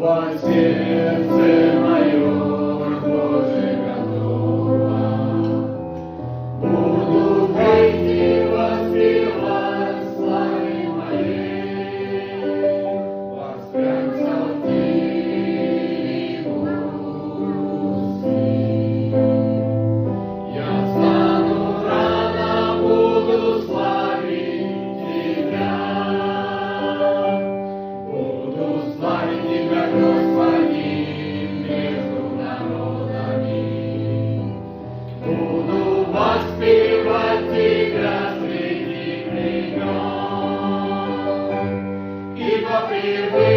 во сердце моем, Боже, готово. Буду петь и воспевать славе моей, воспрям псалтирь устный. Я встану рано, буду славить Тебя, буду славить Тебя, Господин, между народами. Буду воспевать Тебя среди племен, ибо привык